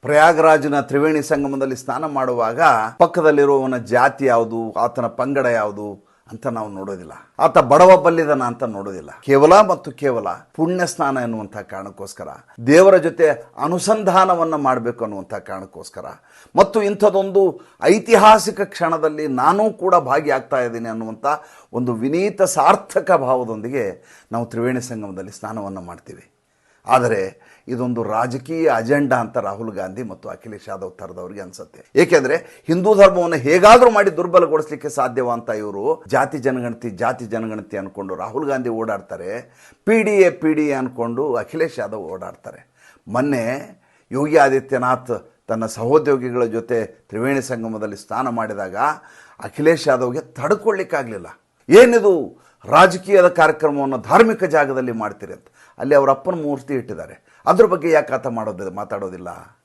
ಪ್ರಯಾಗರಾಜನ ತ್ರಿವೇಣಿ ಸಂಗಮದಲ್ಲಿ ಸ್ನಾನ ಮಾಡುವಾಗ ಪಕ್ಕದಲ್ಲಿರುವವನ ಜಾತಿ ಯಾವುದು, ಆತನ ಪಂಗಡ ಯಾವುದು ಅಂತ ನಾವು ನೋಡೋದಿಲ್ಲ. ಆತ ಬಡವ ಬಲ್ಲಿದನ ಅಂತ ನೋಡೋದಿಲ್ಲ. ಕೇವಲ ಮತ್ತು ಕೇವಲ ಪುಣ್ಯ ಸ್ನಾನ ಎನ್ನುವಂಥ ಕಾರಣಕ್ಕೋಸ್ಕರ, ದೇವರ ಜೊತೆ ಅನುಸಂಧಾನವನ್ನು ಮಾಡಬೇಕು ಅನ್ನುವಂಥ ಕಾರಣಕ್ಕೋಸ್ಕರ, ಮತ್ತು ಇಂಥದ್ದೊಂದು ಐತಿಹಾಸಿಕ ಕ್ಷಣದಲ್ಲಿ ನಾನೂ ಕೂಡ ಭಾಗಿಯಾಗ್ತಾ ಇದ್ದೀನಿ ಅನ್ನುವಂಥ ಒಂದು ವಿನೀತ ಸಾರ್ಥಕ ಭಾವದೊಂದಿಗೆ ನಾವು ತ್ರಿವೇಣಿ ಸಂಗಮದಲ್ಲಿ ಸ್ನಾನವನ್ನು ಮಾಡ್ತೀವಿ. ಆದರೆ ಇದೊಂದು ರಾಜಕೀಯ ಅಜೆಂಡಾ ಅಂತ ರಾಹುಲ್ ಗಾಂಧಿ ಮತ್ತು ಅಖಿಲೇಶ್ ಯಾದವ್ ಥರದವ್ರಿಗೆ ಅನ್ಸುತ್ತೆ. ಏಕೆಂದರೆ ಹಿಂದೂ ಧರ್ಮವನ್ನು ಹೇಗಾದರೂ ಮಾಡಿ ದುರ್ಬಲಗೊಳಿಸಲಿಕ್ಕೆ ಸಾಧ್ಯವ ಅಂತ ಇವರು ಜಾತಿ ಜನಗಣತಿ ಅಂದ್ಕೊಂಡು ರಾಹುಲ್ ಗಾಂಧಿ ಓಡಾಡ್ತಾರೆ, ಪಿ ಡಿ ಎ ಅಂದ್ಕೊಂಡು ಅಖಿಲೇಶ್ ಯಾದವ್ ಓಡಾಡ್ತಾರೆ. ಮೊನ್ನೆ ಯೋಗಿ ಆದಿತ್ಯನಾಥ್ ತನ್ನ ಸಹೋದ್ಯೋಗಿಗಳ ಜೊತೆ ತ್ರಿವೇಣಿ ಸಂಗಮದಲ್ಲಿ ಸ್ನಾನ ಮಾಡಿದಾಗ ಅಖಿಲೇಶ್ ಯಾದವ್ಗೆ ತಡ್ಕೊಳ್ಳಿಕ್ಕಾಗಲಿಲ್ಲ. ಏನಿದು ರಾಜಕೀಯದ ಕಾರ್ಯಕ್ರಮವನ್ನು ಧಾರ್ಮಿಕ ಜಾಗದಲ್ಲಿ ಮಾಡ್ತೀರಿ ಅಂತ. ಅಲ್ಲಿ ಅವರ ಅಪ್ಪನ ಮೂರ್ತಿ ಇಟ್ಟಿದ್ದಾರೆ, ಅದ್ರ ಬಗ್ಗೆ ಯಾಕೆ ಮಾತಾಡೋದಿಲ್ಲ?